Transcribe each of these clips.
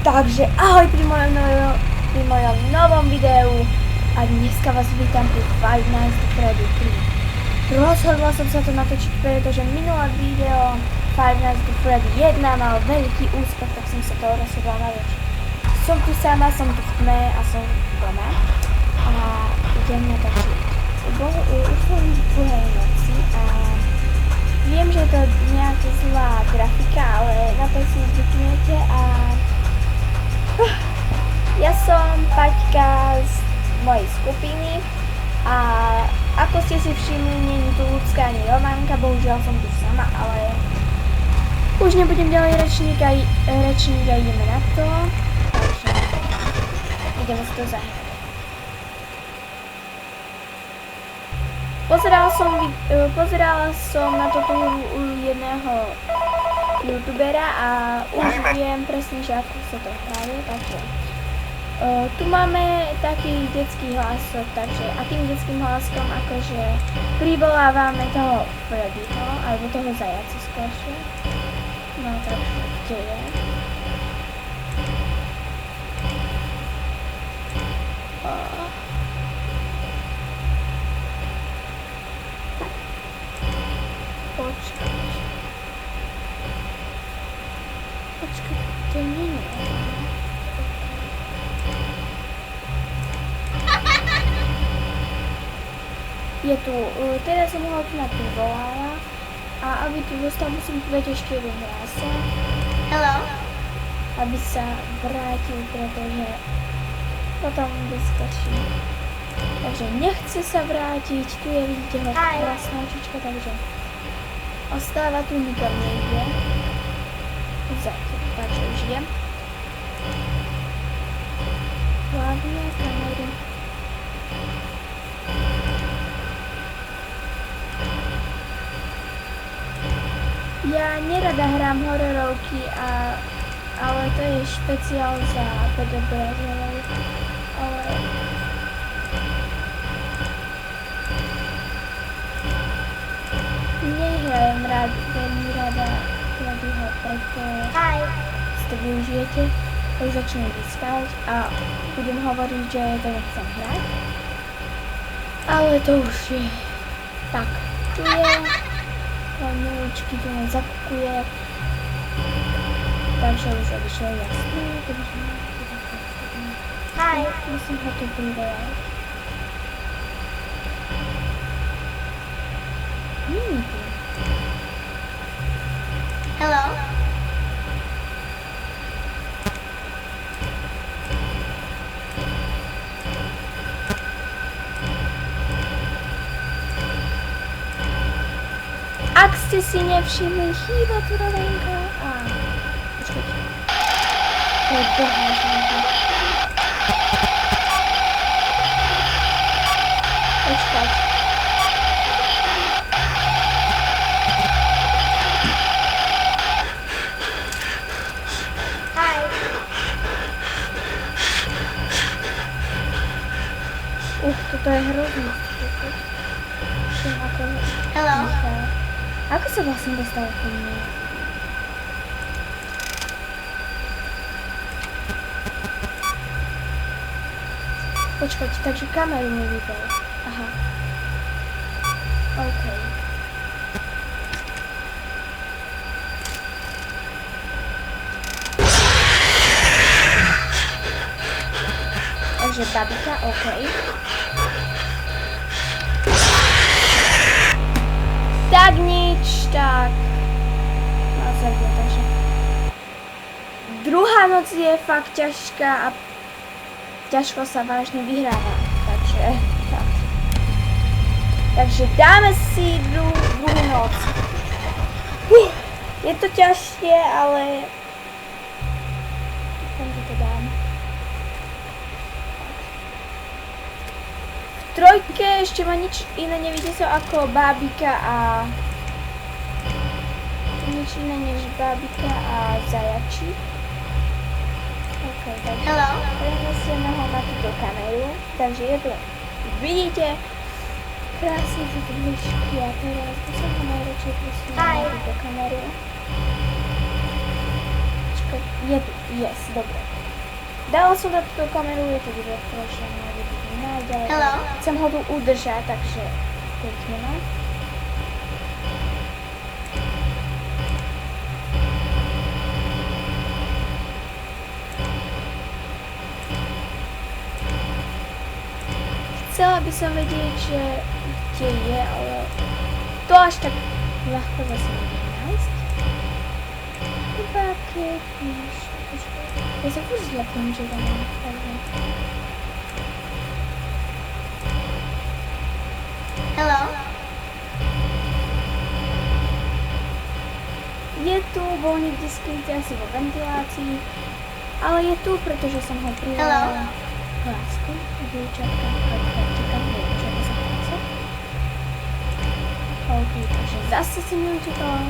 Takže ahoj pri mojom novom videu a dneska vás vítam pri Five Nights at Freddy's 3. Rozhodla som sa to natočiť, pretože minulé video Five Nights at Freddy's 1 mal veľký úspech, tak som sa to rozhodla natočiť. Som tu sama, som tu v tme a som doma a idem natočiť. Už som v druhej noci a viem, že je to nejaká zlá grafika, ale na to si zvyknete a ja som Paťka z mojej skupiny a ako ste si všimli, nie je tu Ľudská ani Románka, bohužiaľ som tu sama, ale už nebudem ďalej rečník a ideme na to, takže ideme si to zahrať. Pozerala som na toto u jedného youtubera a už viem presne, že ako sa to hraje, takže tu máme taký detský hlasok, takže a tým detským hlaskom akože privolávame toho Freddyho, alebo toho zajaca skôršie. No takže kde je? Počkaj, to nie je. Je tu, teraz som ho tu privolala a aby tu zostal, musím povedať ešte jeden hlasok. Hello. Aby sa vrátil, pretože potom vyskočí. Takže nechce sa vrátiť, tu je, vidíte ho krásna očička, takže ostáva tu, nikam nejde. Zatiaľ, takže už idem. Hlavne kamery. Ja nerada hrám hororovky, ale to je špeciál za pedobrazerov, ale nehrajem veľmi rada ho, preto si to využijete, už začnem vyspať a budem hovoriť, že to nechcem hrať, ale to už je tak, tu je. Milučky tu len zakukuje, takže už odišiel jasný, musím ho tu privolať. Nie tu. Hello. Ak ste si nevšimli, chýba tu rovenka. Počkajte. To je boha, že počkať. Toto je hrozný. Hello. Ako sa vlastne dostal ku mne? Počkajte, takže kameru mi vypol. Aha. OK. Takže babika, OK. Tak nič, tak následne, takže druhá noc je fakt ťažká a ťažko sa vážne vyhráva, takže tak. Takže dáme si druhú noc. Je to ťažšie, ale dúfam, že to dám. V trojke ešte ma nič iné nevidie sa ako bábika a nič iné než bábika a zajačík. OK, takže prenesieme ho na túto kameru, takže je to, vidíte, krásne sú tu bližky a teraz by som ho najradšej prosím na túto kameru. Počkaj, je tu, yes, dobre. Dala som na túto kameru, je to bude trošku najďalej. Hello. Chcem ho tu udržať, takže pekne no. Chcela by som vedieť, že kde je, ale to až tak ľahko zase neviem nájsť. Iba keď víš, ja sa furt zľaknem, že tam mám pravdu. Hello. Je tu, bol niekde skrytý asi vo ventilácii, ale je tu, pretože som ho prijala lásku, dievčatka, čakám, dievčatka sa práca. OK, takže zase si mi utekala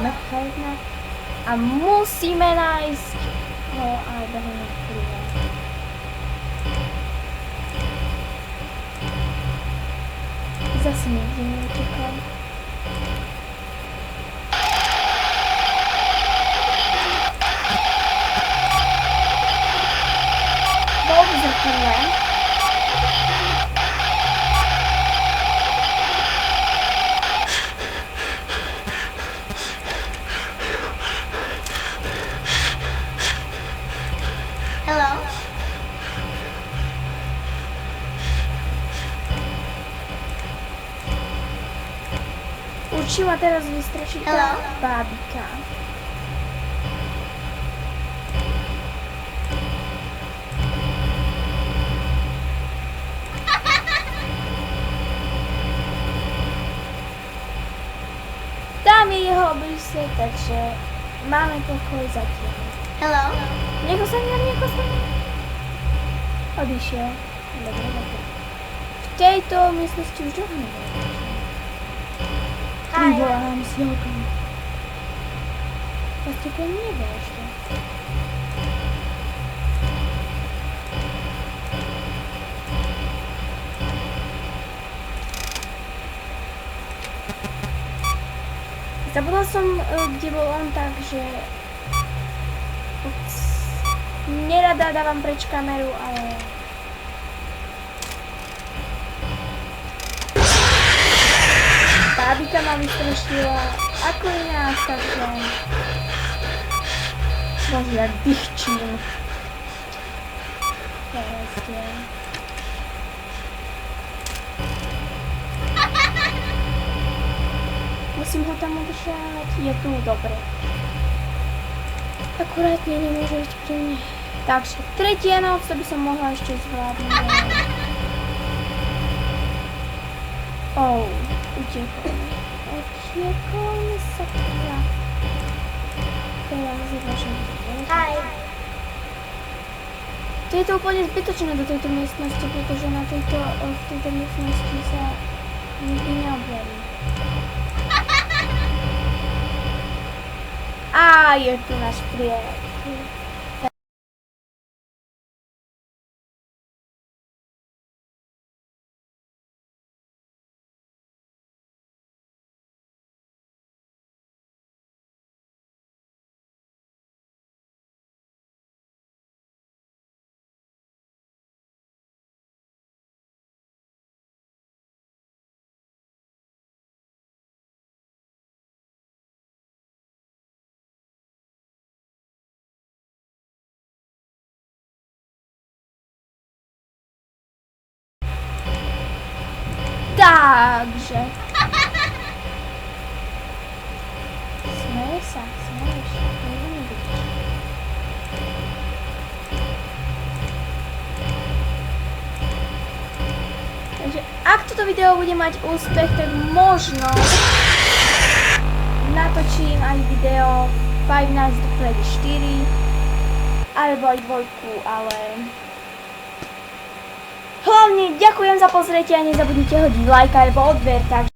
Mechajna a musíme nájsť ho, alebo ho nepríjať. Zase niekde mi utekal. Bol v zrkadle. Hello. Určite ma teraz vystraší tá bábika. Tam je jeho obličie, takže máme pokoj zatiaľ. Hello. Nieko sa odišiel. Dobre, dobre. V tejto miestnosti už dlho nebolo. Vyvolám si okno. Vlastne to nebolo ešte. Zabudla som, kde bol on, takže nerada dávam preč kameru, ale bábika ma vystrašila ako ináč, takže bože, jak dychčím. Teraz je. Musím ho tam udržať, je tu, dobre. Akurátne nemôže byť pri mne. Takže tretia noc, to by som mohla ešte zvládnuť. Utekol mi sakra. Teraz je vaša vidieť. Hi. To je to úplne zbytočné do tejto miestnosti, pretože v tejto miestnosti sa nikdy neobjaví. Á, je tu náš priateľ. Takže. Smeješ sa. Takže ak toto video bude mať úspech, tak možno natočím aj video Five Nights at Freddy's 4 alebo aj 2, ale hlavne ďakujem za pozretie a nezabudnite hodiť like alebo odber, takže